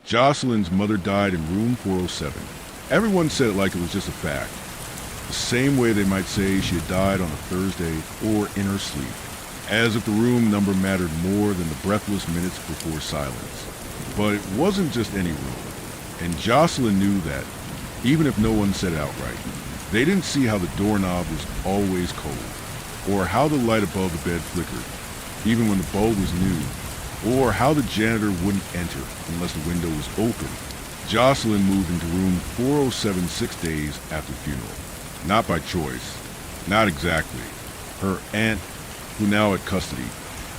Jocelyn's mother died in room 407. Everyone said it like it was just a fact. The same way they might say she had died on a Thursday or in her sleep. As if the room number mattered more than the breathless minutes before silence. But it wasn't just any room. And Jocelyn knew that, even if no one said it outright. They didn't see how the doorknob was always cold, or how the light above the bed flickered, even when the bulb was new, or how the janitor wouldn't enter unless the window was open. Jocelyn moved into room 407 6 days after the funeral. Not by choice. Not exactly. Her aunt, who now had custody,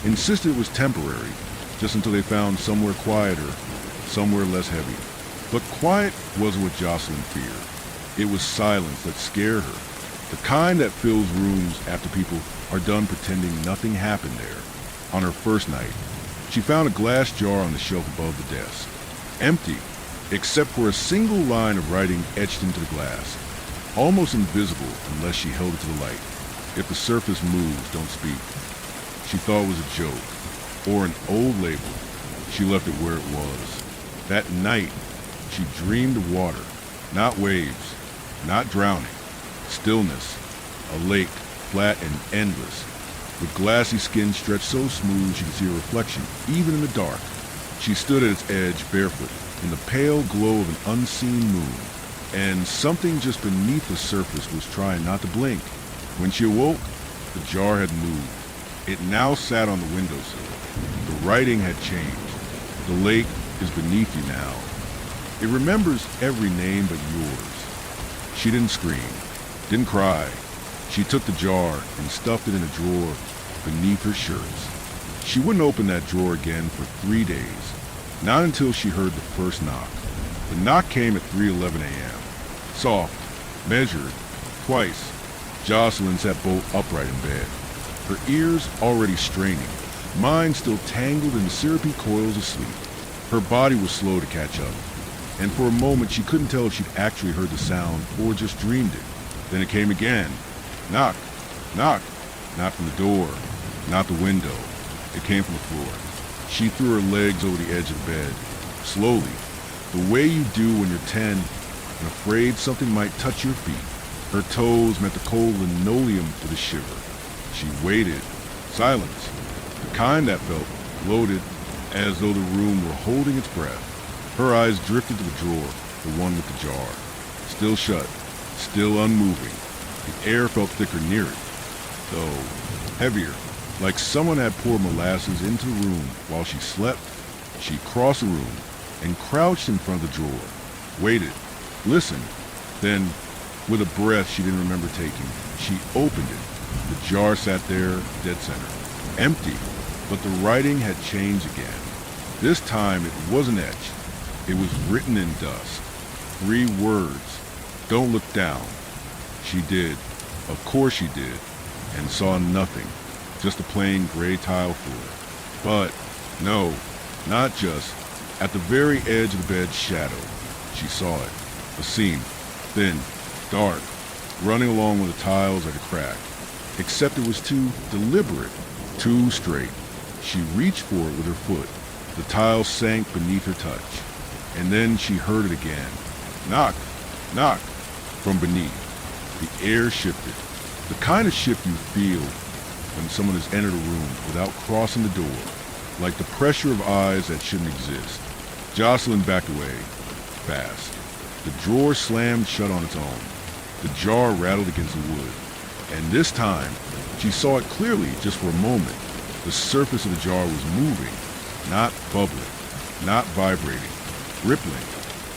insisted it was temporary, just until they found somewhere quieter, somewhere less heavy. But quiet wasn't what Jocelyn feared. It was silence that scared her. The kind that fills rooms after people are done pretending nothing happened there. On her first night, she found a glass jar on the shelf above the desk. Empty, except for a single line of writing etched into the glass. Almost invisible unless she held it to the light. If the surface moves, don't speak. She thought it was a joke, or an old label. She left it where it was. That night, she dreamed of water, not waves, not drowning. Stillness, a lake, flat and endless, with glassy skin stretched so smooth she could see a reflection, even in the dark. She stood at its edge, barefoot, in the pale glow of an unseen moon, and something just beneath the surface was trying not to blink. When she awoke, the jar had moved. It now sat on the windowsill. The writing had changed. The lake is beneath you now. It remembers every name but yours. She didn't scream, didn't cry. She took the jar and stuffed it in a drawer beneath her shirts. She wouldn't open that drawer again for 3 days, not until she heard the first knock. The knock came at 3:11 a.m. Soft, measured, twice. Jocelyn sat bolt upright in bed, her ears already straining, mind still tangled in syrupy coils of sleep. Her body was slow to catch up, and for a moment she couldn't tell if she'd actually heard the sound or just dreamed it. Then it came again. Knock, knock. Not from the door, not the window. It came from the floor. She threw her legs over the edge of the bed, slowly, the way you do when you're 10 and afraid something might touch your feet. Her toes met the cold linoleum with a shiver. She waited. Silence. The kind that felt bloated, as though the room were holding its breath. Her eyes drifted to the drawer, the one with the jar. Still shut, still unmoving. The air felt thicker near it, though heavier, like someone had poured molasses into the room while she slept. She crossed the room and crouched in front of the drawer. Waited. Listened. Then, with a breath she didn't remember taking, she opened it. The jar sat there, dead center. Empty, but the writing had changed again. This time it wasn't etched. It was written in dust. 3 words. Don't look down. She did. Of course she did. And saw nothing. Just a plain gray tile floor. But, no, not just. At the very edge of the bed's shadow, she saw it. A seam. Thin. Dark. Running along with the tiles like a crack. Except it was too deliberate. Too straight. She reached for it with her foot. The tile sank beneath her touch. And then she heard it again. Knock. Knock. From beneath. The air shifted. The kind of shift you feel when someone has entered a room without crossing the door, like the pressure of eyes that shouldn't exist. Jocelyn backed away, fast. The drawer slammed shut on its own. The jar rattled against the wood. And this time, she saw it clearly just for a moment. The surface of the jar was moving, not bubbling, not vibrating, rippling,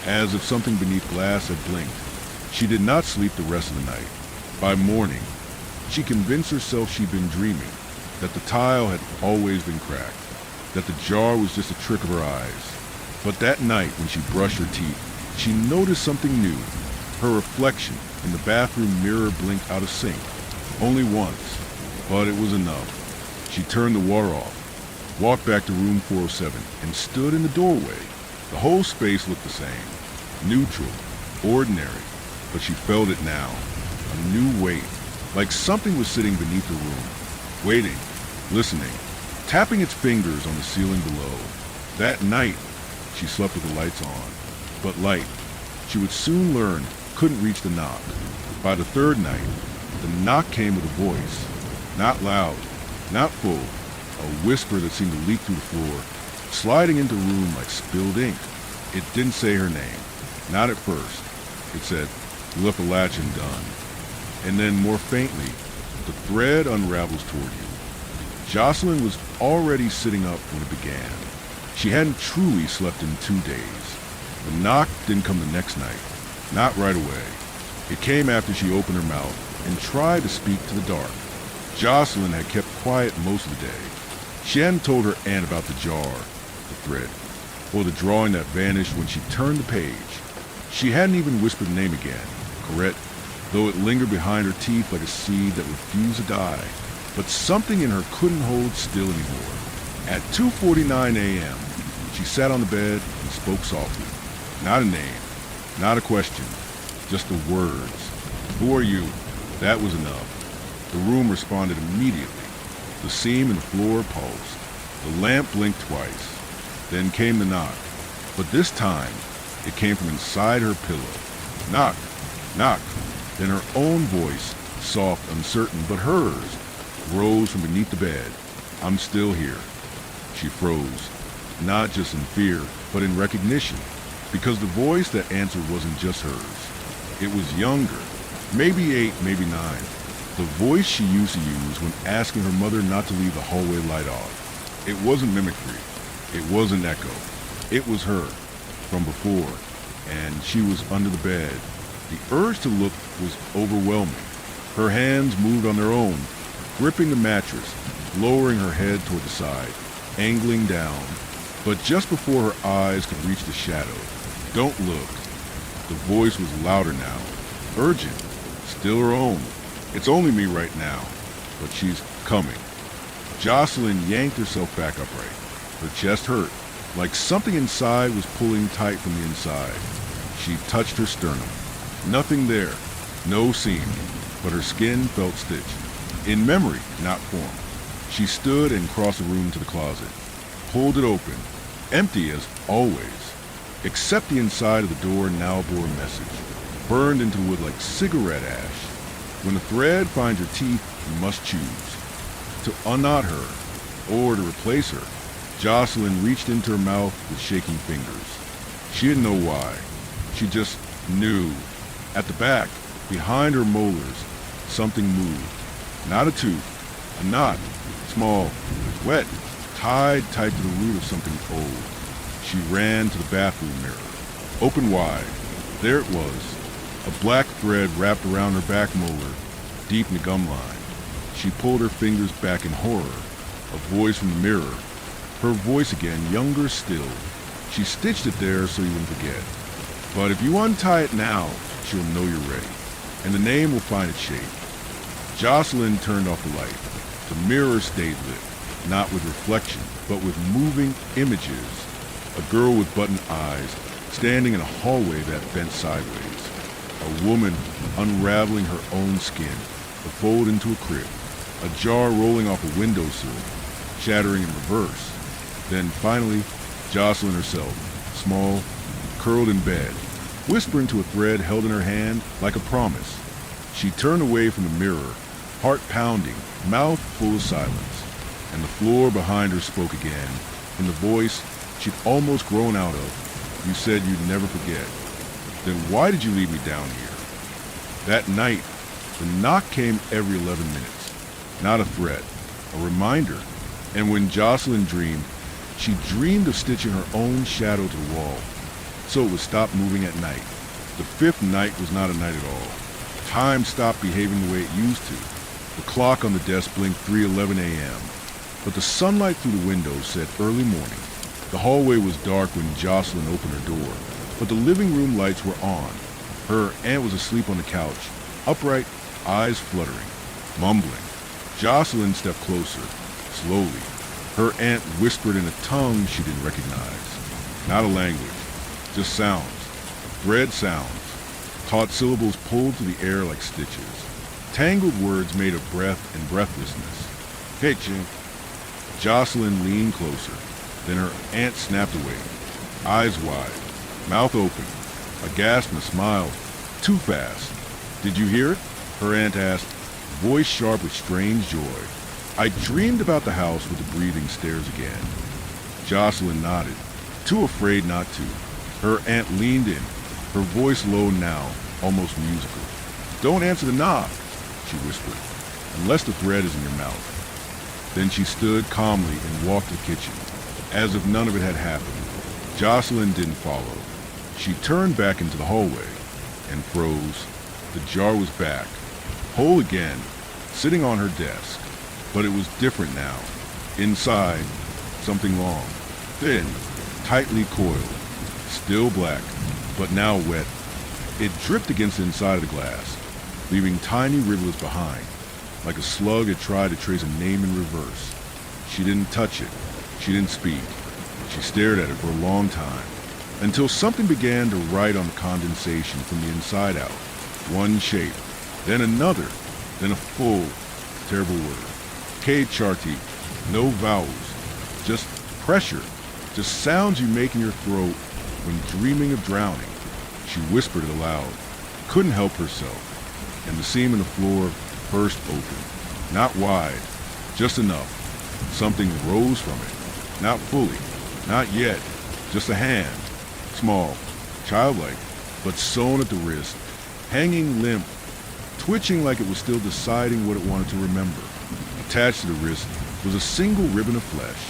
as if something beneath glass had blinked. She did not sleep the rest of the night. By morning, she convinced herself she'd been dreaming, that the tile had always been cracked, that the jar was just a trick of her eyes. But that night, when she brushed her teeth, she noticed something new. Her reflection in the bathroom mirror blinked out of sync. Only once, but it was enough. She turned the water off, walked back to room 407, and stood in the doorway. The whole space looked the same, neutral, ordinary, but she felt it now. A new weight, like something was sitting beneath the room, waiting, listening, tapping its fingers on the ceiling below. That night, she slept with the lights on. But light, she would soon learn, couldn't reach the knock. By the third night, the knock came with a voice. Not loud, not full, a whisper that seemed to leak through the floor, sliding into the room like spilled ink. It didn't say her name, not at first. It said, "You left the latch undone." And then more faintly, the thread unravels toward you. Jocelyn was already sitting up when it began. She hadn't truly slept in 2 days. The knock didn't come the next night, not right away. It came after she opened her mouth and tried to speak to the dark. Jocelyn had kept quiet most of the day. She hadn't told her aunt about the jar, the thread, or the drawing that vanished when she turned the page. She hadn't even whispered the name again, Corette, though it lingered behind her teeth like a seed that refused to die. But something in her couldn't hold still anymore. At 2:49 a.m., she sat on the bed and spoke softly. Not a name, not a question, just the words. "Who are you?" That was enough. The room responded immediately. The seam in the floor pulsed. The lamp blinked twice. Then came the knock. But this time, it came from inside her pillow. Knock, knock. Then her own voice, soft, uncertain, but hers, rose from beneath the bed. "I'm still here." She froze, not just in fear, but in recognition, because the voice that answered wasn't just hers. It was younger, maybe 8, maybe 9. The voice she used to use when asking her mother not to leave the hallway light off. It wasn't mimicry. It wasn't echo. It was her, from before, and she was under the bed. The urge to look was overwhelming. Her hands moved on their own, gripping the mattress, lowering her head toward the side, angling down. But just before her eyes could reach the shadow, "Don't look." The voice was louder now, urgent, still her own. "It's only me right now, but she's coming." Jocelyn yanked herself back upright. Her chest hurt, like something inside was pulling tight from the inside. She touched her sternum. Nothing there, no seam, but her skin felt stitched. In memory, not form. She stood and crossed the room to the closet, pulled it open, empty as always, except the inside of the door now bore a message, burned into wood like cigarette ash. When the thread finds your teeth, you must choose. To unknot her, or to replace her. Jocelyn reached into her mouth with shaking fingers. She didn't know why. She just knew. At the back, behind her molars, something moved. Not a tooth, a knot, small, wet, tied tight to the root of something old. She ran to the bathroom mirror. Open wide. There it was. A black thread wrapped around her back molar, deep in the gum line. She pulled her fingers back in horror. A voice from the mirror. Her voice again, younger still. She stitched it there so you wouldn't forget. "But if you untie it now, she'll know you're ready, and the name will find its shape." Jocelyn turned off the light. The mirror stayed lit, not with reflection, but with moving images. A girl with button eyes, standing in a hallway that bent sideways. A woman unraveling her own skin, a fold into a crib. A jar rolling off a windowsill, shattering in reverse. Then finally, Jocelyn herself, small, curled in bed, whispering to a thread held in her hand like a promise. She turned away from the mirror, heart pounding, mouth full of silence. And the floor behind her spoke again, in the voice she'd almost grown out of. "You said you'd never forget. Then why did you leave me down here?" That night, the knock came every 11 minutes. Not a threat, a reminder. And when Jocelyn dreamed, she dreamed of stitching her own shadow to the wall, so it would stop moving at night. The 5th night was not a night at all. Time stopped behaving the way it used to. The clock on the desk blinked 3:11 a.m., but the sunlight through the window said early morning. The hallway was dark when Jocelyn opened her door, but the living room lights were on. Her aunt was asleep on the couch, upright, eyes fluttering, mumbling. Jocelyn stepped closer, slowly. Her aunt whispered in a tongue she didn't recognize. Not a language, just sounds, thread sounds, taut syllables pulled through the air like stitches, tangled words made of breath and breathlessness. "Hey, Jim." Jocelyn leaned closer, then her aunt snapped away. eyes wide, mouth open, a gasp and a smile, too fast. "Did you hear it?" her aunt asked, voice sharp with strange joy. "I dreamed about the house with the breathing stairs again." Jocelyn nodded, too afraid not to. Her aunt leaned in, her voice low now, almost musical. "Don't answer the knob," she whispered, "unless the thread is in your mouth." Then she stood calmly and walked to the kitchen, as if none of it had happened. Jocelyn didn't follow. She turned back into the hallway and froze. The jar was back, whole again, sitting on her desk. But it was different now. Inside, something long, thin, tightly coiled, still black, but now wet. It dripped against the inside of the glass, leaving tiny rivulets behind, like a slug had tried to trace a name in reverse. She didn't touch it. She didn't speak. She stared at it for a long time, until something began to write on the condensation from the inside out. One shape, then another, then a full, terrible word. K-charti, no vowels, just pressure, just sounds you make in your throat when dreaming of drowning. She whispered it aloud, couldn't help herself, and the seam in the floor burst open. Not wide, just enough. Something rose from it. Not fully, not yet, just a hand. Small, childlike, but sewn at the wrist, hanging limp, twitching like it was still deciding what it wanted to remember. Attached to the wrist was a single ribbon of flesh.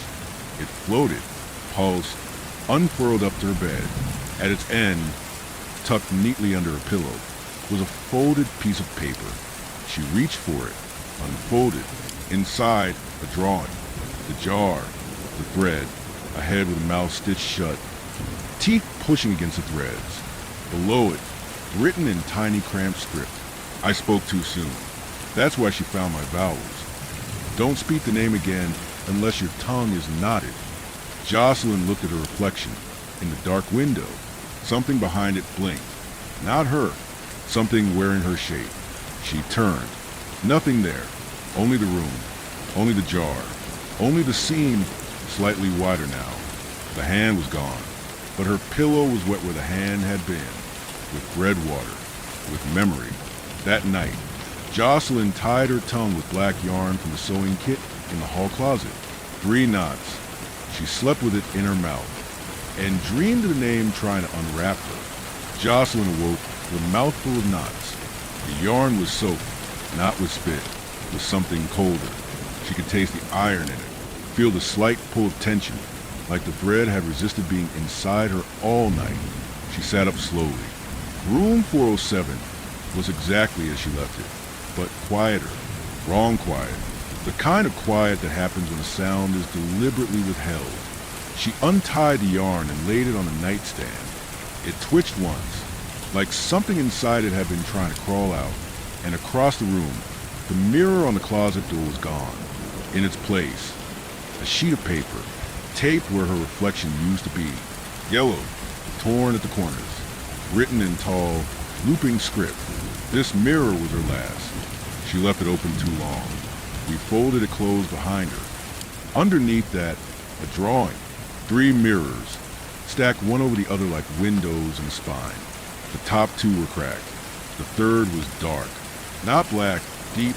It floated, pulsed, unfurled up to her bed. At its end, tucked neatly under a pillow, was a folded piece of paper. She reached for it, unfolded. Inside, a drawing. The jar, the thread, a head with a mouth stitched shut, teeth pushing against the threads. Below it, written in tiny cramped script, "I spoke too soon. That's why she found my vowels. Don't speak the name again unless your tongue is knotted." Jocelyn looked at her reflection in the dark window. Something behind it blinked. Not her. Something wearing her shape. She turned. Nothing there. Only the room. Only the jar. Only the seam, slightly wider now. The hand was gone, but her pillow was wet where the hand had been, with red water, with memory. That night, Jocelyn tied her tongue with black yarn from the sewing kit in the hall closet. 3 knots. She slept with it in her mouth and dreamed of the name trying to unwrap her. Jocelyn awoke with a mouthful of knots. The yarn was soaked, not with spit, with something colder. She could taste the iron in it, feel the slight pull of tension, like the thread had resisted being inside her all night. She sat up slowly. Room 407 was exactly as she left it, but quieter, wrong quiet, the kind of quiet that happens when a sound is deliberately withheld. She untied the yarn and laid it on the nightstand. It twitched once, like something inside it had been trying to crawl out, and across the room, the mirror on the closet door was gone. In its place, a sheet of paper, taped where her reflection used to be, yellow, torn at the corners, written in tall, looping script. This mirror was her last. She left it open too long. We folded it closed behind her. Underneath that, a drawing. 3 mirrors, stacked one over the other like windows in a spine. The top 2 were cracked. The third was dark. Not black, deep,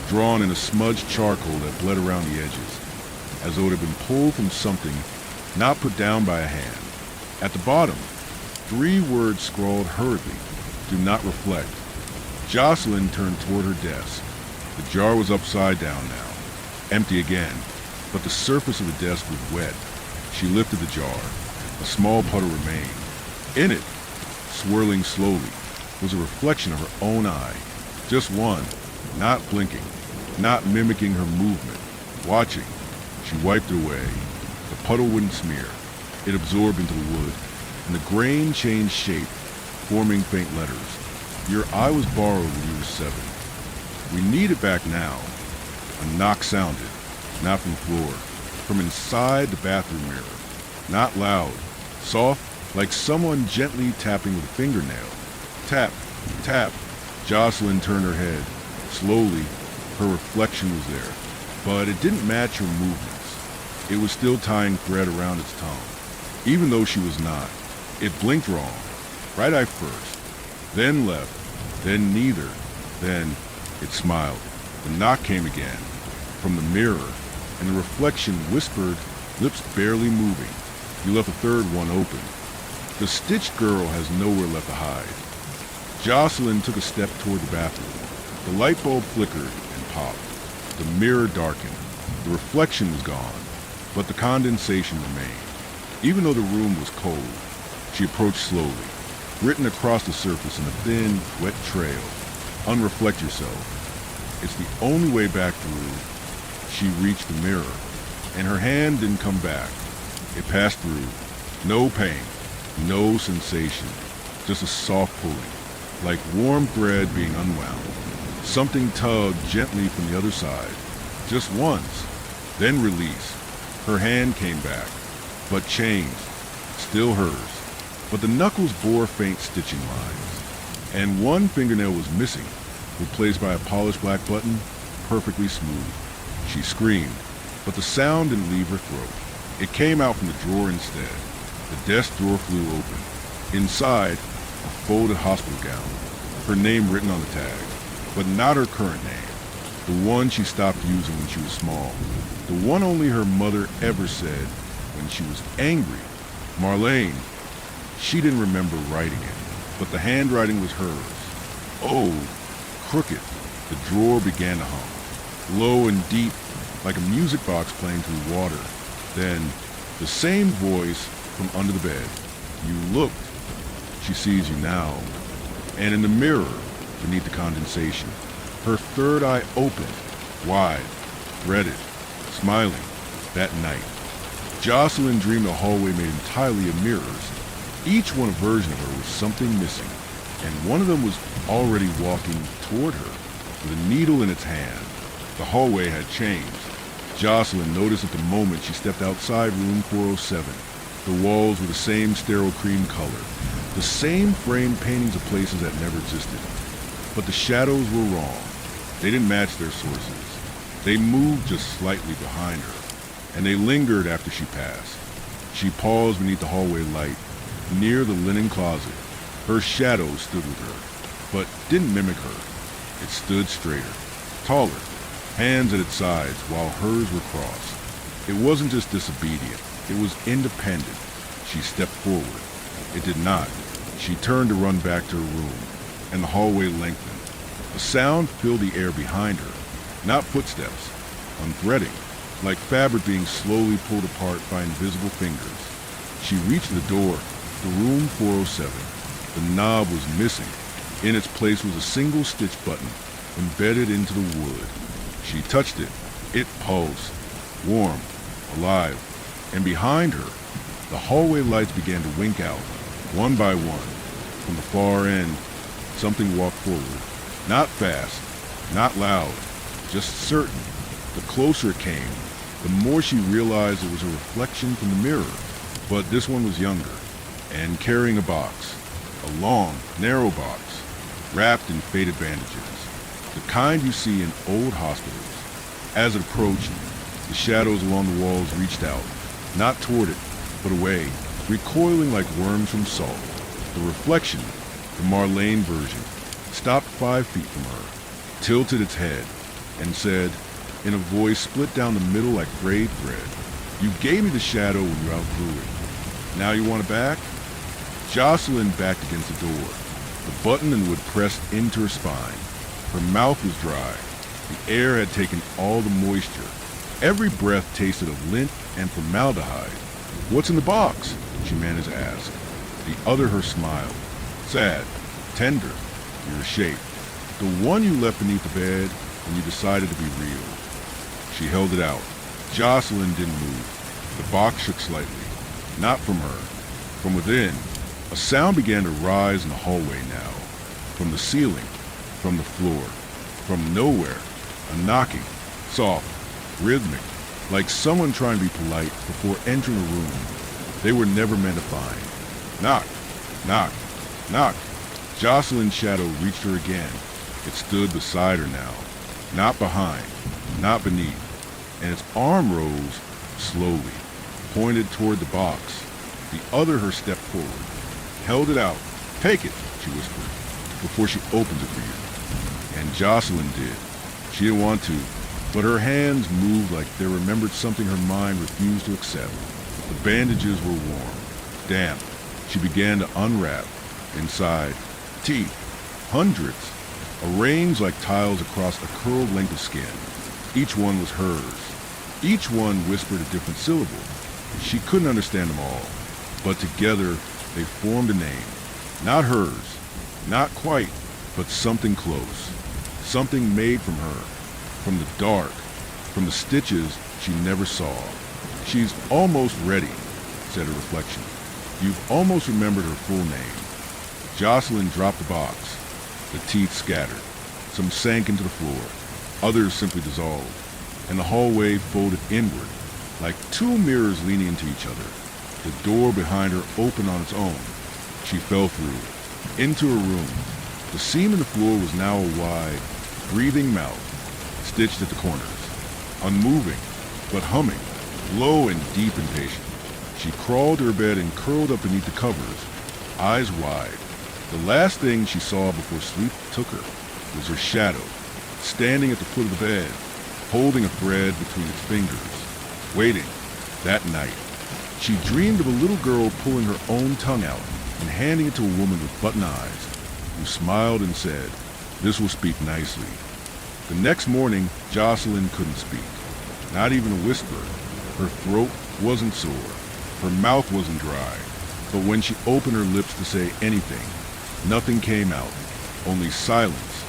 drawn in a smudged charcoal that bled around the edges, as though it had been pulled from something not put down by a hand. At the bottom, 3 words scrawled hurriedly, "Do not reflect." Jocelyn turned toward her desk. The jar was upside down now, empty again, but the surface of the desk was wet. She lifted the jar. A small puddle remained. In it, swirling slowly, was a reflection of her own eye. Just one, not blinking, not mimicking her movement, watching. She wiped it away. The puddle wouldn't smear. It absorbed into the wood, and the grain changed shape, forming faint letters. "Your eye was borrowed when you were 7. We need it back now." A knock sounded, not from the floor, from inside the bathroom mirror. Not loud, soft, like someone gently tapping with a fingernail. Tap, tap. Jocelyn turned her head. Slowly, her reflection was there, but it didn't match her movements. It was still tying thread around its tongue. even though she was not. It blinked wrong. Right eye first, then left, then neither, then it smiled. The knock came again, from the mirror, and the reflection whispered, lips barely moving. You left the third one open. The stitched girl has nowhere left to hide. Jocelyn took a step toward the bathroom. The light bulb flickered and popped. The mirror darkened. The reflection was gone, but the condensation remained. Even though the room was cold, she approached slowly, written across the surface in a thin, wet trail. Unreflect yourself. It's the only way back through. She reached the mirror, and her hand didn't come back. It passed through. No pain, no sensation, just a soft pulling, like warm thread being unwound. Something tugged gently from the other side, just once, then release. Her hand came back, but changed, still hers. But the knuckles bore faint stitching lines, and one fingernail was missing, replaced by a polished black button, perfectly smooth. She screamed, but the sound didn't leave her throat. It came out from the drawer instead. The desk drawer flew open. Inside, a folded hospital gown, her name written on the tag, but not her current name, the one she stopped using when she was small, the one only her mother ever said when she was angry. Marlene. She didn't remember writing it, but the handwriting was hers. Oh, crooked. The drawer began to hum, low and deep, like a music box playing through water. Then, the same voice from under the bed. You looked. She sees you now. And in the mirror, beneath the condensation, her third eye opened, wide, threaded, smiling, that night. Jocelyn dreamed a hallway made entirely of mirrors. Each one a version of her with something missing, and one of them was already walking toward her, with a needle in its hand. The hallway had changed. Jocelyn noticed at the moment she stepped outside room 407. The walls were the same sterile cream color, the same framed paintings of places that never existed. But the shadows were wrong. They didn't match their sources. They moved just slightly behind her, and they lingered after she passed. She paused beneath the hallway light, near the linen closet. Her shadow stood with her, but didn't mimic her. It stood straighter, taller, hands at its sides while hers were crossed. It wasn't just disobedient, it was independent. She stepped forward. It did not. She turned to run back to her room, and the hallway lengthened. A sound filled the air behind her, not footsteps, unthreading, like fabric being slowly pulled apart by invisible fingers. She reached the door to room 407. The knob was missing. In its place was a single stitch button, embedded into the wood. She touched it. It pulsed, warm, alive, and behind her, the hallway lights began to wink out, one by one. From the far end, something walked forward. Not fast, not loud, just certain. The closer it came, the more she realized it was a reflection from the mirror. But this one was younger, and carrying a box, a long, narrow box, wrapped in faded bandages, the kind you see in old hospitals. As it approached, the shadows along the walls reached out, not toward it, but away, recoiling like worms from salt. The reflection, the Marlene version, stopped 5 feet from her, tilted its head, and said, in a voice split down the middle like frayed thread, "You gave me the shadow when you outgrew it. Now you want it back?" Jocelyn backed against the door, the button and wood pressed into her spine. Her mouth was dry. The air had taken all the moisture. Every breath tasted of lint and formaldehyde. "What's in the box?" she managed to ask. The other her smiled, sad, tender, your shape. The one you left beneath the bed when you decided to be real. She held it out. Jocelyn didn't move. The box shook slightly. Not from her. From within, a sound began to rise in the hallway now. From the ceiling, from the floor, from nowhere, a knocking, soft, rhythmic, like someone trying to be polite before entering a room they were never meant to find. Knock, knock, knock. Jocelyn's shadow reached her again. It stood beside her now, not behind, not beneath, and its arm rose slowly, pointed toward the box. The other her stepped forward, held it out. "Take it," she whispered, "before she opens it for you." And Jocelyn did. She didn't want to, but her hands moved like they remembered something her mind refused to accept. The bandages were warm, damp. She began to unwrap. Inside, teeth, hundreds, arranged like tiles across a curled length of skin. Each one was hers. Each one whispered a different syllable. She couldn't understand them all, but together they formed a name. Not hers, not quite, but something close. Something made from her, from the dark, from the stitches she never saw. "She's almost ready," said a reflection. "You've almost remembered her full name." Jocelyn dropped the box. The teeth scattered. Some sank into the floor. Others simply dissolved. And the hallway folded inward, like two mirrors leaning into each other. The door behind her opened on its own. She fell through, into a room. The seam in the floor was now a wide, breathing mouth, stitched at the corners. Unmoving, but humming, low and deep and patient. She crawled to her bed and curled up beneath the covers, eyes wide. The last thing she saw before sleep took her was her shadow, standing at the foot of the bed, holding a thread between its fingers, waiting. That night, she dreamed of a little girl pulling her own tongue out and handing it to a woman with button eyes, who smiled and said, "This will speak nicely." The next morning, Jocelyn couldn't speak, not even a whisper. Her throat wasn't sore, her mouth wasn't dry, but when she opened her lips to say anything, nothing came out, only silence,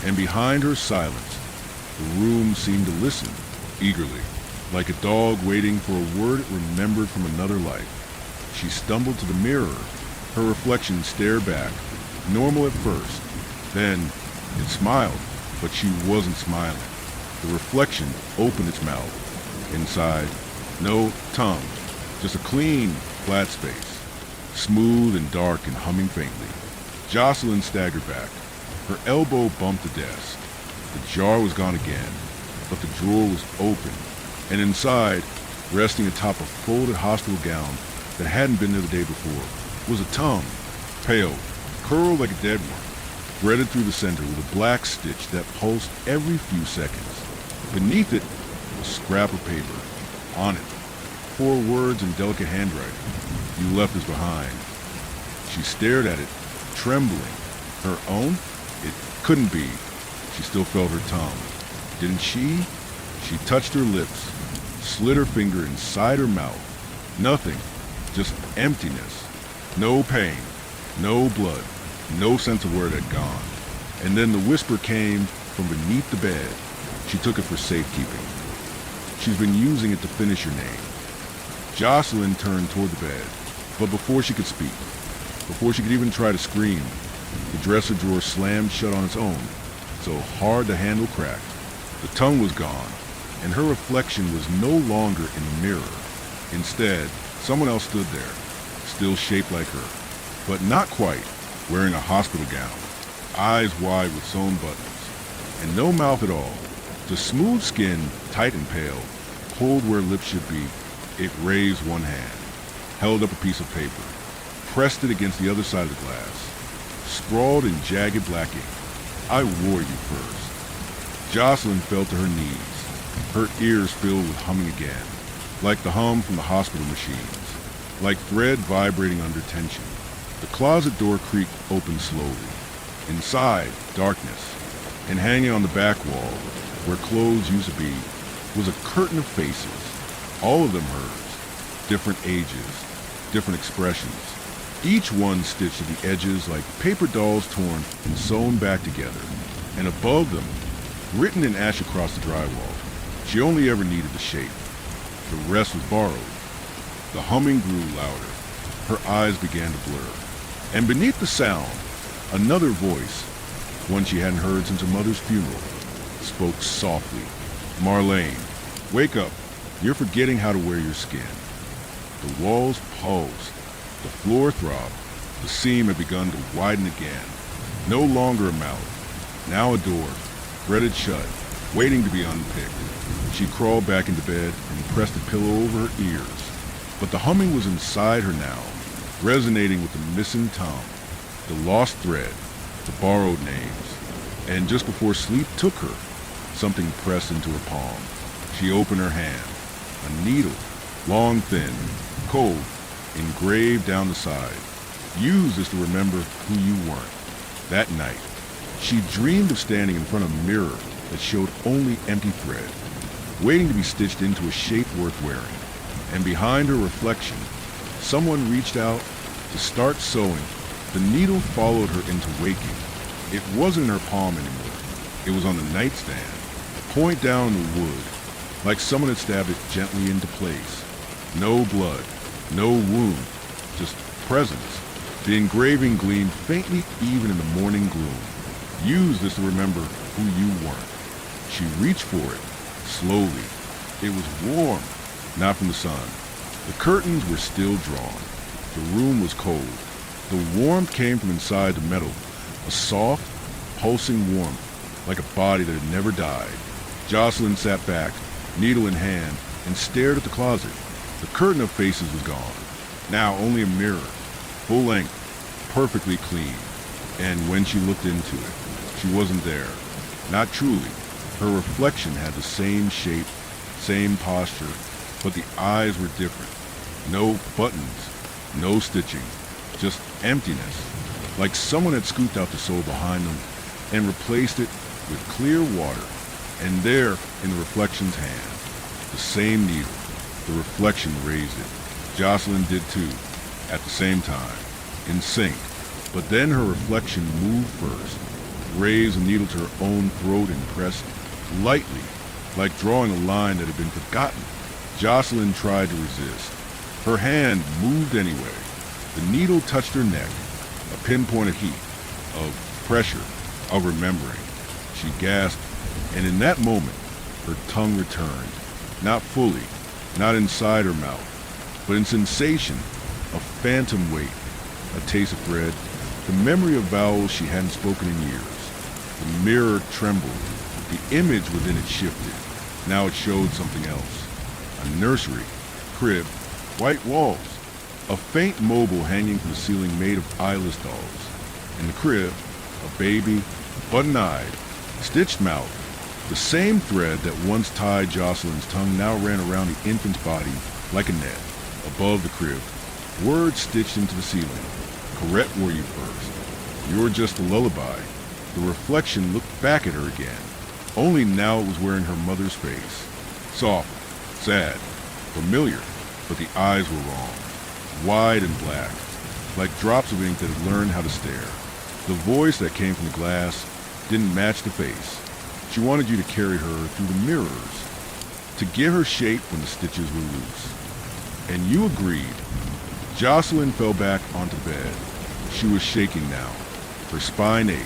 and behind her silence, the room seemed to listen, eagerly, like a dog waiting for a word it remembered from another life. She stumbled to the mirror. Her reflection stared back, normal at first. Then it smiled, but she wasn't smiling. The reflection opened its mouth. Inside, no tongue, just a clean, flat space, smooth and dark and humming faintly. Jocelyn staggered back. Her elbow bumped the desk. The jar was gone again, but the drawer was open, and inside, resting atop a folded hospital gown that hadn't been there the day before, was a tongue, pale, curled like a dead one, threaded through the center with a black stitch that pulsed every few seconds. Beneath it, a scrap of paper. On it, 4 words in delicate handwriting. "You left us behind." She stared at it, trembling. Her own? It couldn't be. She still felt her tongue. Didn't she? She touched her lips, slid her finger inside her mouth. Nothing, just emptiness. No pain, no blood, no sense of where it had gone. And then the whisper came from beneath the bed. She took it for safekeeping. "She's been using it to finish your name." Jocelyn turned toward the bed, but before she could speak, before she could even try to scream, the dresser drawer slammed shut on its own, so hard the handle cracked. The tongue was gone, and her reflection was no longer in the mirror. Instead, someone else stood there, still shaped like her, but not quite, wearing a hospital gown, eyes wide with sewn buttons, and no mouth at all. The smooth skin, tight and pale, pulled where lips should be. It raised one hand, held up a piece of paper, pressed it against the other side of the glass, sprawled in jagged black ink. "I wore you first." Jocelyn fell to her knees, her ears filled with humming again, like the hum from the hospital machines, like thread vibrating under tension. The closet door creaked open slowly. Inside, darkness, and hanging on the back wall, where clothes used to be, was a curtain of faces, all of them hers, different ages, different expressions, each one stitched at the edges like paper dolls torn and sewn back together, and above them, written in ash across the drywall, she only ever needed the shape. The rest was borrowed. The humming grew louder. Her eyes began to blur. And beneath the sound, another voice, one she hadn't heard since her mother's funeral, spoke softly. "Marlene, wake up. You're forgetting how to wear your skin." The walls pulsed. The floor throbbed. The seam had begun to widen again. No longer a mouth. Now a door, threaded shut, waiting to be unpicked. She crawled back into bed and pressed a pillow over her ears. But the humming was inside her now, resonating with the missing tongue, the lost thread, the borrowed names. And just before sleep took her, something pressed into her palm. She opened her hand. A needle, long, thin, cold, engraved down the side. Use this to remember who you weren't. That night, she dreamed of standing in front of a mirror that showed only empty thread, waiting to be stitched into a shape worth wearing. And behind her reflection, someone reached out to start sewing. The needle followed her into waking. It wasn't in her palm anymore. It was on the nightstand, point down in the wood, like someone had stabbed it gently into place. No blood, no wound, just presence. The engraving gleamed faintly even in the morning gloom. Use this to remember who you weren't. She reached for it, slowly. It was warm, not from the sun. The curtains were still drawn. The room was cold. The warmth came from inside the metal, a soft, pulsing warmth, like a body that had never died. Jocelyn sat back, needle in hand, and stared at the closet. The curtain of faces was gone. Now only a mirror, full length, perfectly clean. And when she looked into it, she wasn't there. Not truly. Her reflection had the same shape, same posture, but the eyes were different. No buttons, no stitching, just emptiness. Like someone had scooped out the soul behind them and replaced it with clear water. And there, in the reflection's hand, the same needle. The reflection raised it. Jocelyn did too, at the same time, in sync. But then her reflection moved first, raised the needle to her own throat and pressed lightly, like drawing a line that had been forgotten. Jocelyn tried to resist. Her hand moved anyway. The needle touched her neck, a pinpoint of heat, of pressure, of remembering. She gasped, and in that moment, her tongue returned. Not fully, not inside her mouth, but in sensation, a phantom weight, a taste of thread, the memory of vowels she hadn't spoken in years. The mirror trembled. The image within it shifted. Now it showed something else. A nursery, crib, white walls, a faint mobile hanging from the ceiling made of eyeless dolls. In the crib, a baby, button-eyed, stitched mouth. The same thread that once tied Jocelyn's tongue now ran around the infant's body like a net. Above the crib, words stitched into the ceiling. Correct were you first. You're just a lullaby. The reflection looked back at her again. Only now it was wearing her mother's face. Soft, sad, familiar, but the eyes were wrong. Wide and black, like drops of ink that had learned how to stare. The voice that came from the glass didn't match the face. She wanted you to carry her through the mirrors, to give her shape when the stitches were loose. And you agreed. Jocelyn fell back onto bed. She was shaking now. Her spine ached.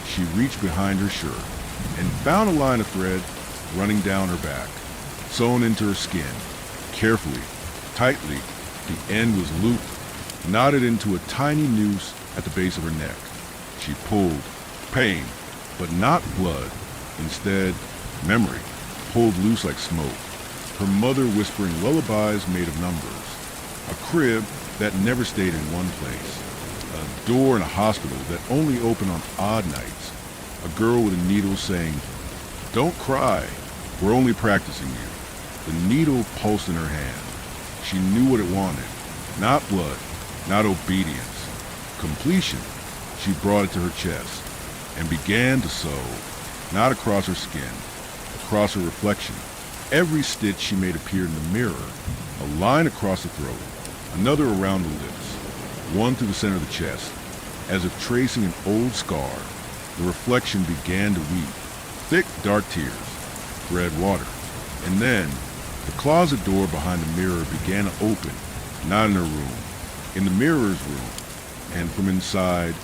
She reached behind her shirt and found a line of thread running down her back, sewn into her skin. Carefully, tightly, the end was looped, knotted into a tiny noose at the base of her neck. She pulled. Pain, but not blood. Instead, memory, pulled loose like smoke. Her mother whispering lullabies made of numbers. A crib that never stayed in one place. A door in a hospital that only opened on odd nights. A girl with a needle saying, "Don't cry, we're only practicing you." The needle pulsed in her hand. She knew what it wanted. Not blood, not obedience. Completion. She brought it to her chest and began to sew, not across her skin, across her reflection. Every stitch she made appear in the mirror, a line across the throat, another around the lips, one through the center of the chest, as if tracing an old scar. The reflection began to weep, thick dark tears, red water. And then, the closet door behind the mirror began to open, not in her room, in the mirror's room, and from inside,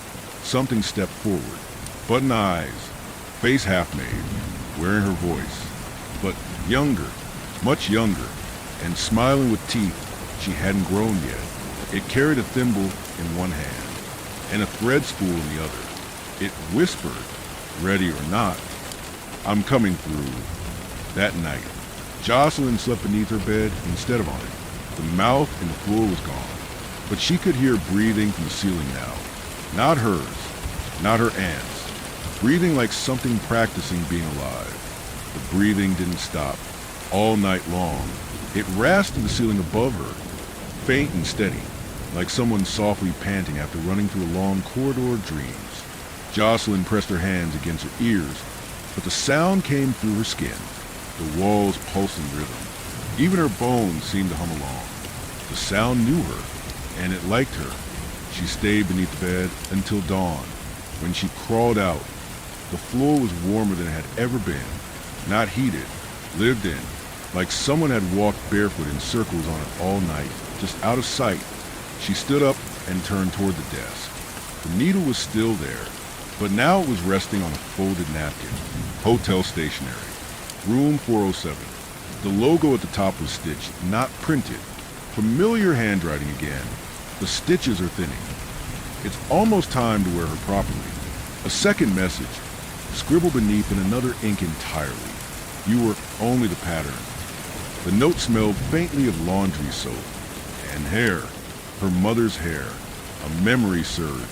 something stepped forward. Button eyes, face half-made, wearing her voice, but younger, much younger, and smiling with teeth she hadn't grown yet. It carried a thimble in one hand, and a thread spool in the other. It whispered, ready or not, "I'm coming through." That night, Jocelyn slept beneath her bed instead of on it. The mouth and the floor was gone, but she could hear breathing from the ceiling now. Not hers, not her aunt's. Breathing like something practicing being alive. The breathing didn't stop. All night long, it rasped to the ceiling above her, faint and steady, like someone softly panting after running through a long corridor of dreams. Jocelyn pressed her hands against her ears, but the sound came through her skin. The walls pulsed in rhythm. Even her bones seemed to hum along. The sound knew her, and it liked her. She stayed beneath the bed until dawn. When she crawled out, the floor was warmer than it had ever been. Not heated, lived in, like someone had walked barefoot in circles on it all night, just out of sight. She stood up and turned toward the desk. The needle was still there, but now it was resting on a folded napkin. Hotel stationery. Room 407. The logo at the top was stitched, not printed. Familiar handwriting again. The stitches are thinning. It's almost time to wear her properly. A second message, scribbled beneath in another ink entirely. You were only the pattern. The note smelled faintly of laundry soap and hair. Her mother's hair. A memory surged.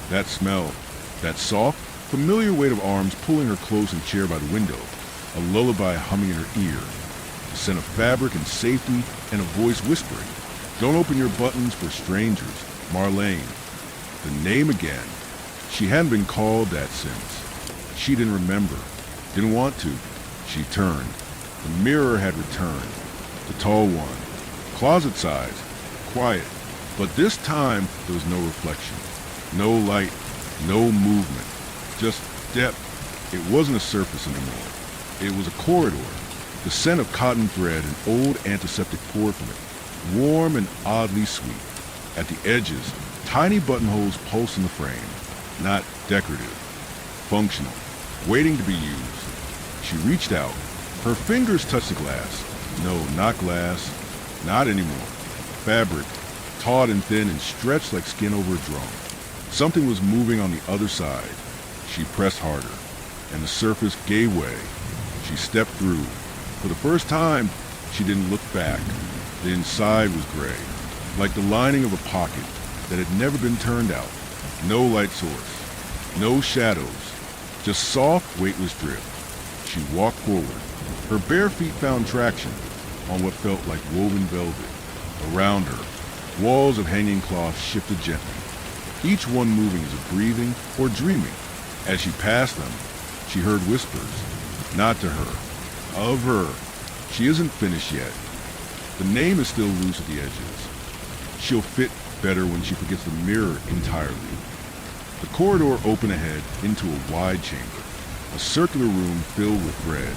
That smell, that soft, familiar weight of arms pulling her close in a chair by the window, a lullaby humming in her ear, the scent of fabric and safety, and a voice whispering, "Don't open your buttons for strangers, Marlene." The name again. She hadn't been called that since. She didn't remember, didn't want to. She turned. The mirror had returned. The tall one, closet size, quiet. But this time there was no reflection, no light, no movement, just depth. It wasn't a surface anymore. It was a corridor. The scent of cotton thread and old antiseptic poured from it, warm and oddly sweet. At the edges, tiny buttonholes pulsed in the frame, not decorative, functional, waiting to be used. She reached out. Her fingers touched the glass. No, not glass, not anymore. Fabric, taut and thin and stretched like skin over a drum. Something was moving on the other side. She pressed harder, and the surface gave way. She stepped through. For the first time, she didn't look back. The inside was gray, like the lining of a pocket that had never been turned out. No light source, no shadows, just soft, weightless drip. She walked forward. Her bare feet found traction on what felt like woven velvet. Around her, walls of hanging cloth shifted gently, each one moving as if breathing or dreaming. As she passed them, she heard whispers, not to her, of her. She isn't finished yet. The name is still loose at the edges. She'll fit better when she forgets the mirror entirely. The corridor opened ahead into a wide chamber, a circular room filled with thread,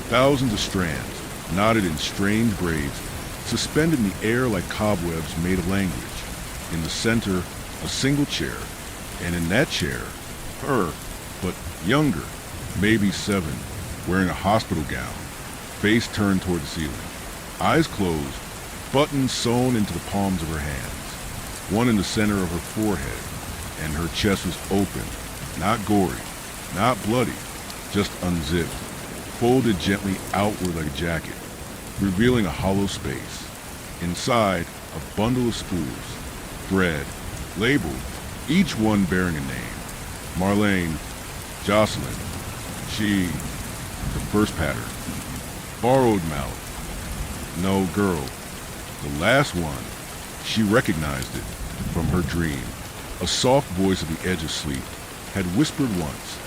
thousands of strands, knotted in strange braids, suspended in the air like cobwebs made of language. In the center, a single chair, and in that chair, her, but younger, maybe 7, wearing a hospital gown, face turned toward the ceiling, eyes closed, buttons sewn into the palms of her hands, one in the center of her forehead, and her chest was open, not gory, not bloody, just unzipped, folded gently outward like a jacket, revealing a hollow space. Inside, a bundle of spools, thread, labeled, each one bearing a name. Marlene, Jocelyn, she, the first pattern. Borrowed mouth, no girl. The last one, she recognized it from her dream. A soft voice at the edge of sleep had whispered once,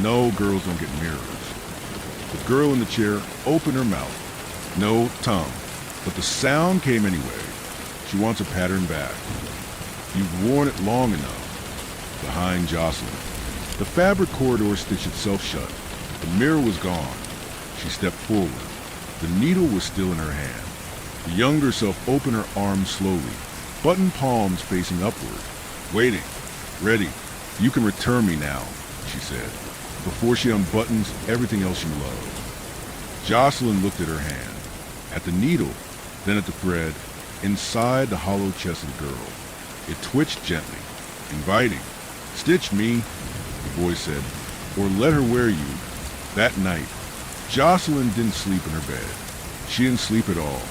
"No, girls don't get mirrors." The girl in the chair opened her mouth. No tongue, but the sound came anyway. She wants a pattern back. You've worn it long enough. Behind Jocelyn, the fabric corridor stitched itself shut. The mirror was gone. She stepped forward. The needle was still in her hand. The younger self opened her arms slowly, button palms facing upward, waiting, ready. "You can return me now," she said, before she unbuttons everything else you love. Jocelyn looked at her hand, at the needle, then at the thread, inside the hollow chest of the girl. It twitched gently, inviting. "Stitch me," the voice said, "or let her wear you." That night, Jocelyn didn't sleep in her bed. She didn't sleep at all,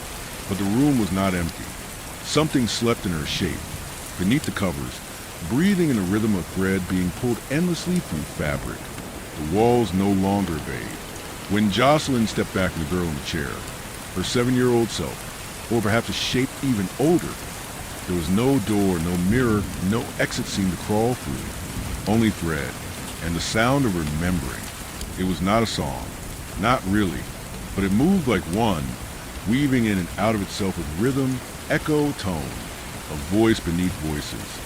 but the room was not empty. Something slept in her shape, beneath the covers, breathing in a rhythm of thread being pulled endlessly through fabric. The walls no longer vague. When Jocelyn stepped back from the girl in the chair, her 7-year-old self, or perhaps a shape even older, there was no door, no mirror, no exit seam to crawl through, only thread, and the sound of remembering. It was not a song, not really, but it moved like one, weaving in and out of itself with rhythm, echo, tone, a voice beneath voices,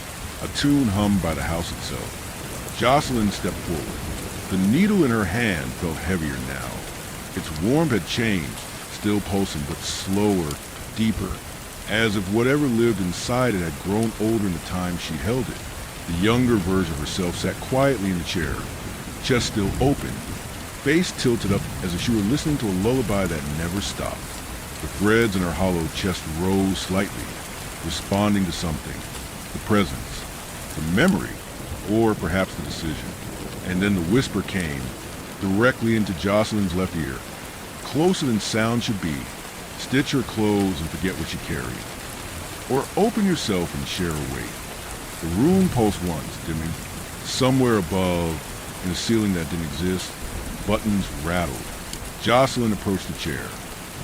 a tune hummed by the house itself. Jocelyn stepped forward. The needle in her hand felt heavier now. Its warmth had changed, still pulsing, but slower, deeper, as if whatever lived inside it had grown older in the time she held it. The younger version of herself sat quietly in the chair, chest still open, face tilted up as if she were listening to a lullaby that never stopped. The threads in her hollow chest rose slightly, responding to something, the presence, the memory, or perhaps the decision. And then the whisper came, directly into Jocelyn's left ear, closer than sound should be. Stitch your clothes and forget what you carry. Or open yourself and share a weight. The room pulsed once, dimming. Somewhere above, in a ceiling that didn't exist, buttons rattled. Jocelyn approached the chair.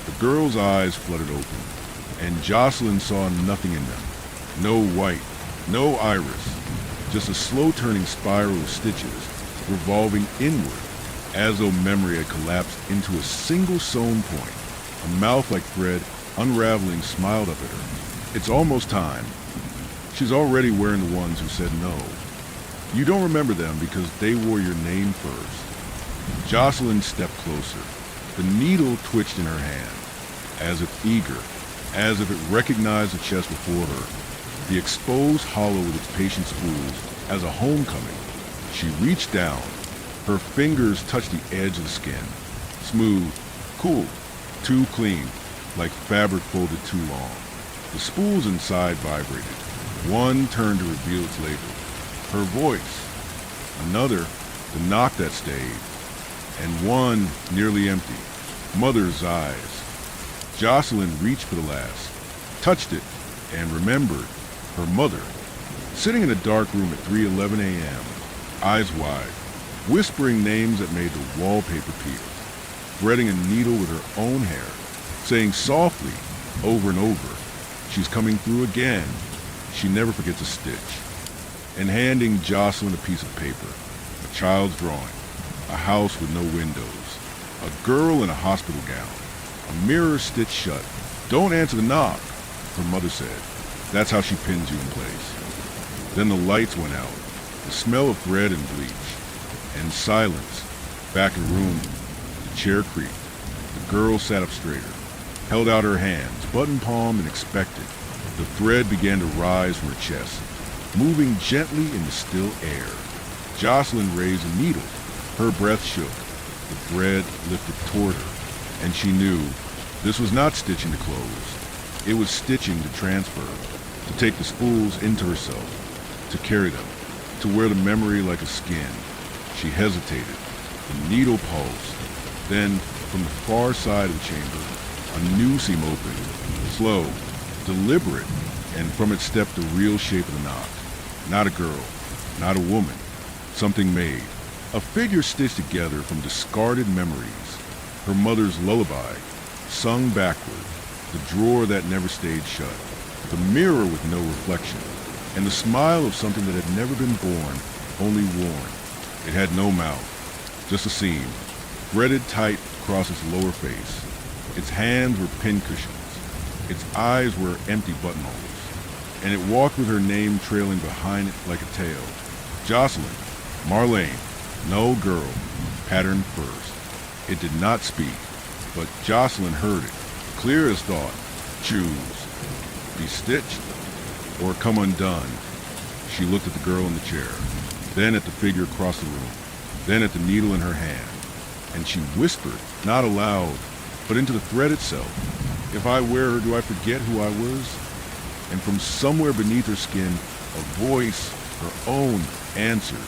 The girl's eyes fluttered open, and Jocelyn saw nothing in them. No white, no iris, just a slow-turning spiral of stitches, revolving inward, as though memory had collapsed into a single sewn point. A mouth like thread, unraveling, smiled up at her. It's almost time. She's already wearing the ones who said no. You don't remember them because they wore your name first. Jocelyn stepped closer. The needle twitched in her hand, as if eager, as if it recognized the chest before her, the exposed hollow with its patient spools, as a homecoming. She reached down. Her fingers touched the edge of the skin. Smooth, cool, too clean, like fabric folded too long. The spools inside vibrated. One turned to reveal its label. Her voice. Another, the knock that stayed. And one, nearly empty. Mother's eyes. Jocelyn reached for the last, touched it, and remembered her mother, sitting in a dark room at 3:11 a.m., eyes wide, whispering names that made the wallpaper peel, threading a needle with her own hair, saying softly, over and over, she's coming through again. She never forgets a stitch. And handing Jocelyn a piece of paper, a child's drawing, a house with no windows, a girl in a hospital gown, a mirror stitched shut. Don't answer the knock, her mother said. That's how she pins you in place. Then the lights went out, the smell of thread and bleach, and silence. Back in the room, the chair creaked. The girl sat up straighter, held out her hands, button-palmed and expectant. The thread began to rise from her chest, moving gently in the still air. Jocelyn raised a needle. Her breath shook. The thread lifted toward her, and she knew this was not stitching to close. It was stitching to transfer, to take the spools into herself, to carry them, to wear the memory like a skin. She hesitated. The needle pulsed. Then, from the far side of the chamber, a new seam opened, slow, deliberate, and from it stepped the real shape of the knock. Not a girl, not a woman, something made. A figure stitched together from discarded memories. Her mother's lullaby, sung backward, the drawer that never stayed shut, the mirror with no reflection, and the smile of something that had never been born, only worn. It had no mouth, just a seam, threaded tight across its lower face. Its hands were pincushions. Its eyes were empty buttonholes. And it walked with her name trailing behind it like a tail. Jocelyn, Marlene, no girl, patterned first. It did not speak, but Jocelyn heard it, clear as thought. Choose. Be stitched or come undone. She looked at the girl in the chair, then at the figure across the room, then at the needle in her hand, and she whispered, not aloud, but into the thread itself. If I wear her, do I forget who I was? And from somewhere beneath her skin, a voice, her own, answered.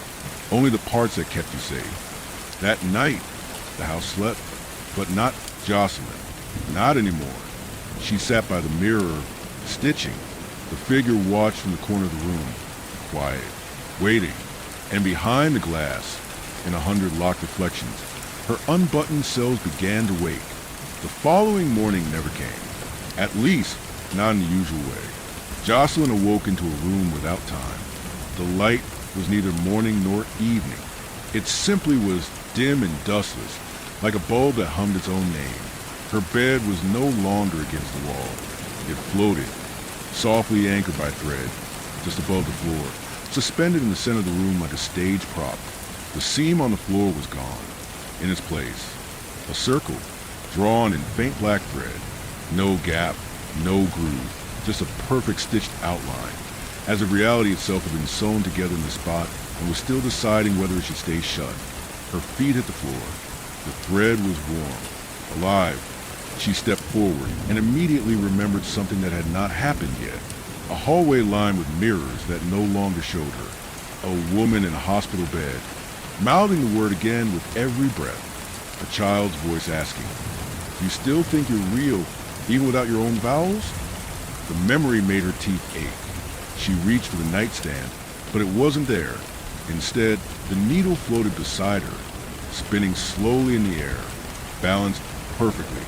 Only the parts that kept you safe. That night, the house slept, but not Jocelyn. Not anymore. She sat by the mirror, stitching, The figure watched from the corner of the room, quiet, waiting, and behind the glass, in 100 locked reflections, her unbuttoned cells began to wake. The following morning never came, at least not in the usual way. Jocelyn awoke into a room without time. The light was neither morning nor evening. It simply was dim and dustless, like a bulb that hummed its own name. Her bed was no longer against the wall. It floated, softly anchored by thread, just above the floor, suspended in the center of the room like a stage prop. The seam on the floor was gone. In its place, a circle, drawn in faint black thread. No gap, no groove, just a perfect stitched outline, as if reality itself had been sewn together in the spot and was still deciding whether it should stay shut. Her feet hit the floor. The thread was warm, alive. She stepped forward and immediately remembered something that had not happened yet. A hallway lined with mirrors that no longer showed her. A woman in a hospital bed, mouthing the word again with every breath. A child's voice asking, "You still think you're real, even without your own vowels?" The memory made her teeth ache. She reached for the nightstand, but it wasn't there. Instead, the needle floated beside her, spinning slowly in the air, balanced perfectly.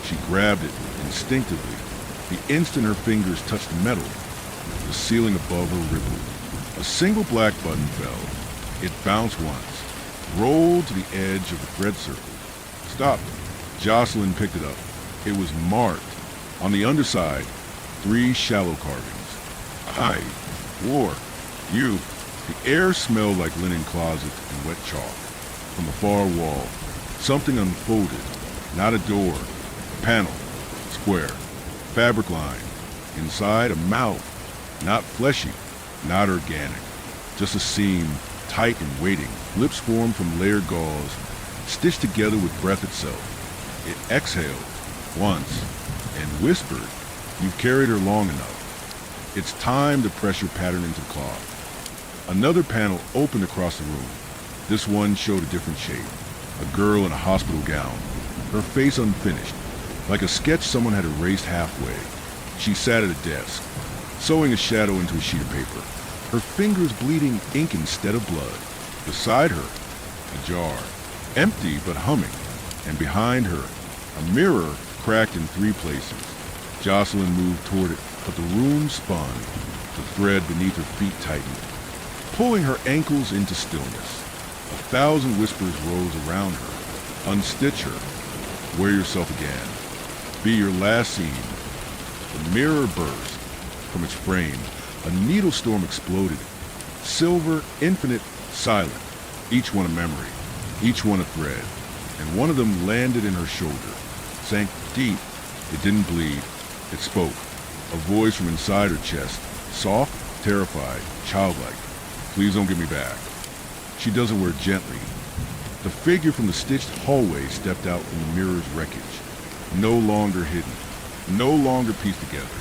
She grabbed it instinctively. The instant her fingers touched the metal, the ceiling above her rippled. A single black button fell. It bounced once, rolled to the edge of the thread circle. Stopped. Jocelyn picked it up. It was marked. On the underside, 3 shallow carvings. I, war, you. The air smelled like linen closets and wet chalk. From the far wall, something unfolded. Not a door, a panel, square, fabric lined. Inside, a mouth, not fleshy, not organic. Just a seam, tight and waiting. Lips formed from layered gauze, stitched together with breath itself. It exhaled once and whispered, "You've carried her long enough. It's time to press your pattern into the cloth." Another panel opened across the room. This one showed a different shape. A girl in a hospital gown, her face unfinished, like a sketch someone had erased halfway. She sat at a desk, sewing a shadow into a sheet of paper, her fingers bleeding ink instead of blood. Beside her, a jar, empty but humming, and behind her, a mirror cracked in 3 places. Jocelyn moved toward it, but the room spun. The thread beneath her feet tightened, pulling her ankles into stillness. 1,000 whispers rose around her. Unstitch her. Wear yourself again. Be your last scene. The mirror burst. From its frame, a needle storm exploded. Silver, infinite, silent. Each one a memory. Each one a thread. And one of them landed in her shoulder. Sank deep. It didn't bleed. It spoke. A voice from inside her chest. Soft, terrified, childlike. "Please don't give me back." She does the word gently. The figure from the stitched hallway stepped out from the mirror's wreckage. No longer hidden. No longer pieced together.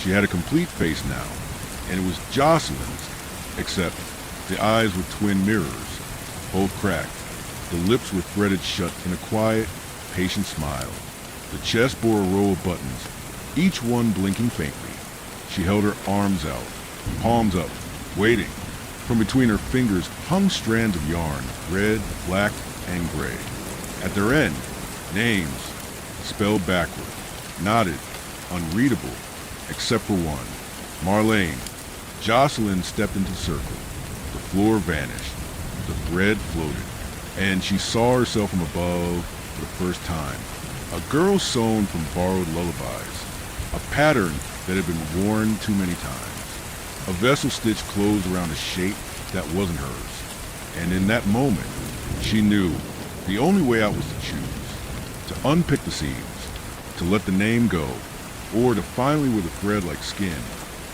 She had a complete face now, and it was Jocelyn's, except the eyes were twin mirrors, both cracked. The lips were threaded shut in a quiet, patient smile. The chest bore a row of buttons, each one blinking faintly. She held her arms out, palms up, waiting. From between her fingers hung strands of yarn, red, black, and gray. At their end, names, spelled backward, knotted, unreadable, except for one. Marlene. Jocelyn stepped into the circle. The floor vanished. The thread floated. And she saw herself from above for the first time. A girl sewn from borrowed lullabies. A pattern that had been worn too many times. A vessel stitch closed around a shape that wasn't hers. And in that moment, she knew the only way out was to choose. To unpick the seams, to let the name go, or to finally with a thread like skin.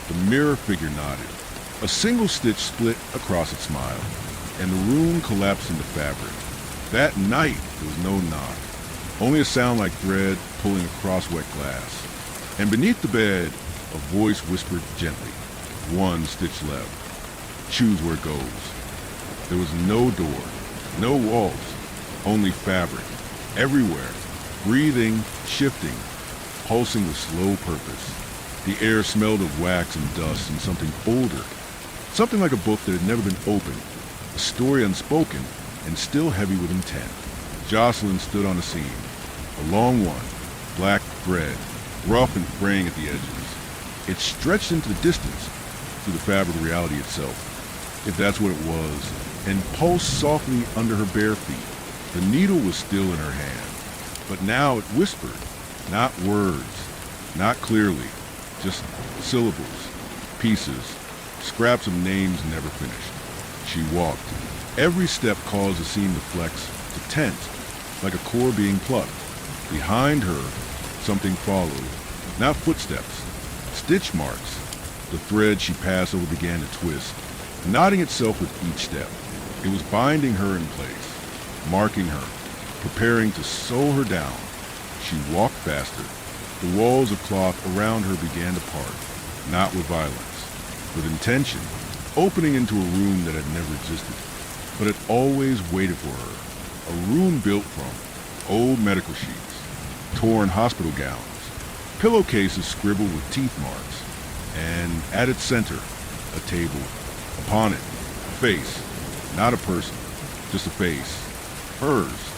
The mirror figure nodded. A single stitch split across its smile, and the room collapsed into fabric. That night, there was no knock, only a sound like thread pulling across wet glass. And beneath the bed, a voice whispered gently, "One stitch left. Choose where it goes." There was no door, no walls, only fabric, everywhere, breathing, shifting, pulsing with slow purpose. The air smelled of wax and dust and something older. Something like a book that had never been opened. A story unspoken and still heavy with intent. Jocelyn stood on a seam. A long one, black thread, rough and fraying at the edges. It stretched into the distance through the fabric of reality itself, if that's what it was, and pulsed softly under her bare feet. The needle was still in her hand, but now it whispered, not words, not clearly, just syllables, pieces, scraps of names never finished. She walked. Every step caused the seam to flex, to tense, like a core being plucked. Behind her, something followed. Not footsteps, stitch marks. The thread she passed over began to twist, knotting itself with each step. It was binding her in place, marking her, preparing to sew her down. She walked faster. The walls of cloth around her began to part, not with violence, with intention, opening into a room that had never existed, but had always waited for her. A room built from old medical sheets, torn hospital gowns, pillowcases scribbled with teeth marks, and at its center, a table. Upon it, a face, not a person, just a face. Hers,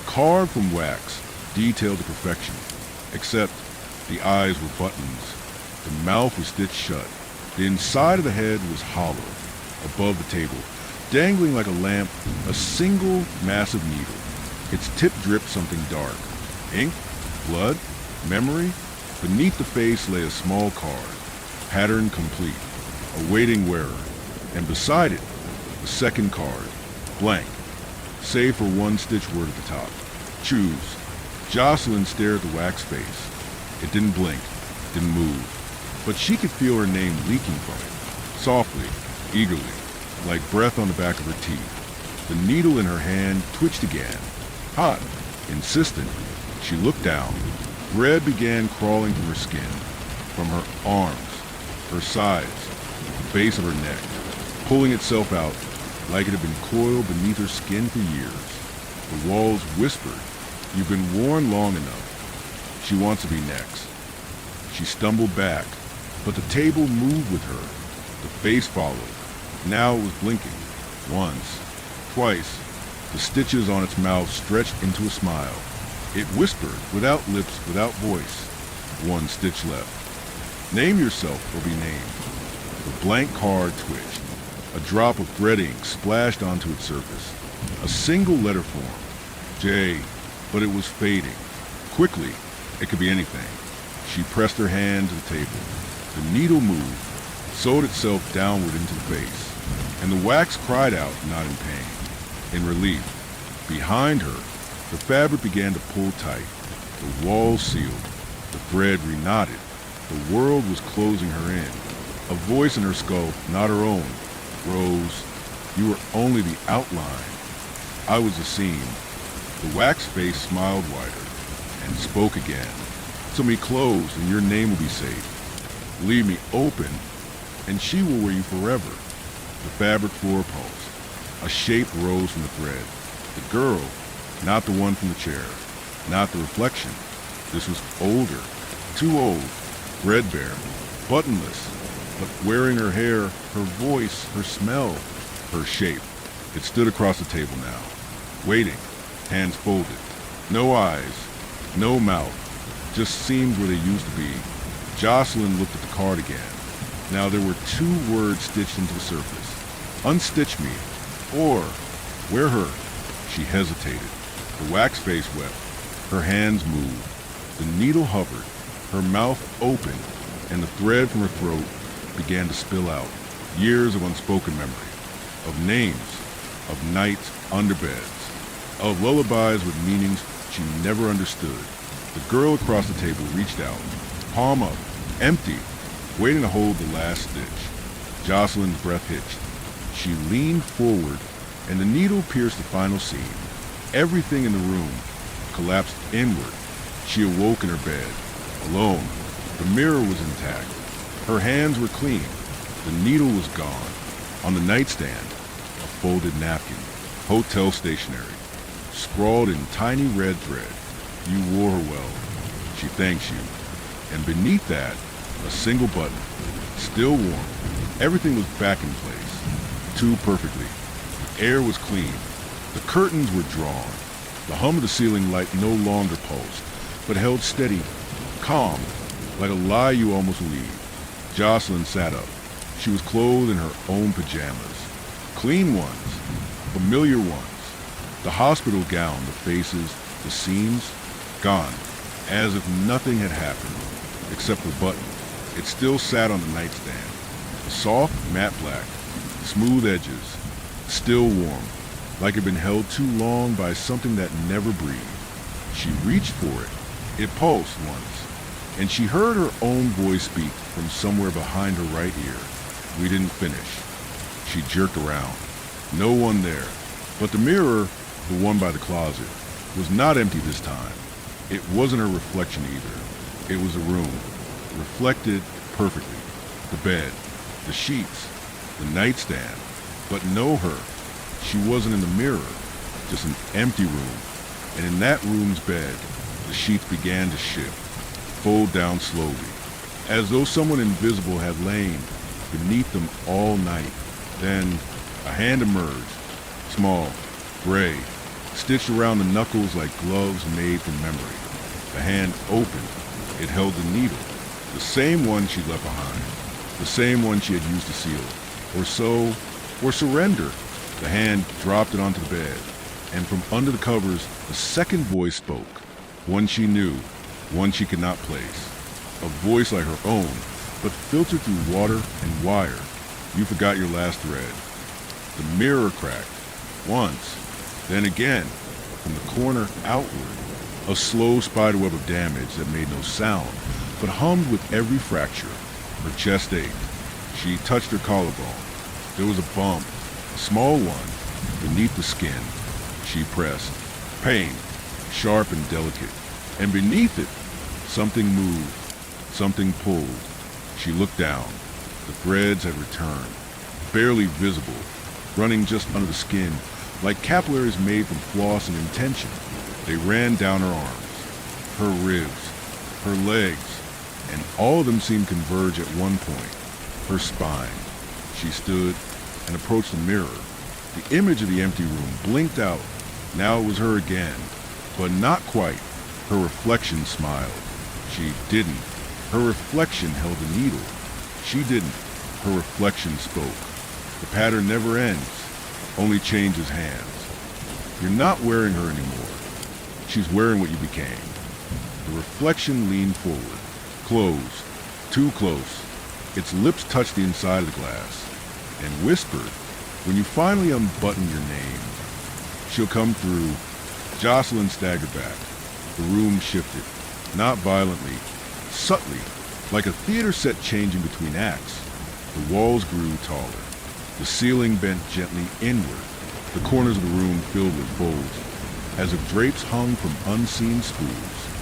carved from wax, detailed to perfection, except the eyes were buttons, the mouth was stitched shut, the inside of the head was hollow. Above the table, dangling like a lamp, a single massive needle. Its tip dripped something dark. Ink? Blood? Memory? Beneath the face lay a small card, pattern complete, awaiting wearer. And beside it, the second card, blank, save for one stitch word at the top. Choose. Jocelyn stared at the wax face. It didn't blink, didn't move, but she could feel her name leaking from it, softly, eagerly, like breath on the back of her teeth. The needle in her hand twitched again, hot, insistent. She looked down. Red began crawling from her skin, from her arms, her sides, the base of her neck, pulling itself out like it had been coiled beneath her skin for years. The walls whispered, "You've been worn long enough. She wants to be next." She stumbled back, but the table moved with her. The face followed. Now it was blinking. Once, twice, the stitches on its mouth stretched into a smile. It whispered, without lips, without voice. One stitch left. Name yourself or be named. The blank card twitched. A drop of red ink splashed onto its surface. A single letter formed. J, but it was fading. Quickly, it could be anything. She pressed her hand to the table. The needle moved, sewed itself downward into the face, and the wax cried out, not in pain, in relief. Behind her, the fabric began to pull tight. The walls sealed. The thread reknotted. The world was closing her in. A voice in her skull, not her own, rose. You were only the outline. I was the seam. The wax face smiled wider and spoke again. So me closed and your name will be safe. Leave me open and she will wear you forever. The fabric floor pulsed. A shape rose from the thread. The girl, not the one from the chair, not the reflection. This was older, too old, threadbare, buttonless, but wearing her hair, her voice, her smell, her shape. It stood across the table now, waiting, hands folded. No eyes, no mouth, just seams where they used to be. Jocelyn looked at the card again. Now there were two words stitched into the surface. Unstitch me, or wear her. She hesitated. The wax face wept. Her hands moved. The needle hovered. Her mouth opened, and the thread from her throat began to spill out. Years of unspoken memory, of names, of nights under beds, of lullabies with meanings she never understood. The girl across the table reached out, palm up, empty, waiting to hold the last stitch. Jocelyn's breath hitched. She leaned forward, and the needle pierced the final seam. Everything in the room collapsed inward. She awoke in her bed, alone. The mirror was intact. Her hands were clean. The needle was gone. On the nightstand, a folded napkin, hotel stationery, scrawled in tiny red thread. You wore her well. She thanks you. And beneath that, A single button. Still warm. Everything was back in place. Too perfectly. The air was clean. The curtains were drawn. The hum of the ceiling light no longer pulsed, but held steady, calm, like a lie you almost believed. Jocelyn sat up. She was clothed in her own pajamas. Clean ones. Familiar ones. The hospital gown, the faces, the seams, gone, as if nothing had happened, except the button. It still sat on the nightstand. Soft, matte black, smooth edges, still warm, like it had been held too long by something that never breathed. She reached for it. It pulsed once, and she heard her own voice speak from somewhere behind her right ear. We didn't finish. She jerked around. No one there. But the mirror, the one by the closet, was not empty this time. It wasn't her reflection either. It was a room, reflected perfectly. The bed, the sheets, the nightstand. But no her. She wasn't in the mirror, just an empty room. And in that room's bed, the sheets began to shift, fold down slowly, as though someone invisible had lain beneath them all night. Then a hand emerged, small, gray, stitched around the knuckles like gloves made from memory. The hand opened. It held the needle, the same one she'd left behind, the same one she had used to seal, or surrender. The hand dropped it onto the bed, and from under the covers, a second voice spoke, one she knew, one she could not place, a voice like her own, but filtered through water and wire. You forgot your last thread. The mirror cracked, once, then again, from the corner outward, a slow spiderweb of damage that made no sound, but hummed with every fracture. Her chest ached. She touched her collarbone. There was a bump, a small one, beneath the skin. She pressed. Pain, sharp and delicate. And beneath it, something moved, something pulled. She looked down. The threads had returned, barely visible, running just under the skin, like capillaries made from floss and intention. They ran down her arms, her ribs, her legs, and all of them seemed to converge at one point. Her spine. She stood and approached the mirror. The image of the empty room blinked out. Now it was her again, but not quite. Her reflection smiled. She didn't. Her reflection held the needle. She didn't. Her reflection spoke. The pattern never ends, only changes hands. You're not wearing her anymore. She's wearing what you became. The reflection leaned forward, close, too close. Its lips touched the inside of the glass, and whispered, when you finally unbutton your name, she'll come through. Jocelyn staggered back. The room shifted, not violently, subtly, like a theater set changing between acts. The walls grew taller. The ceiling bent gently inward. The corners of the room filled with folds, as if drapes hung from unseen spools.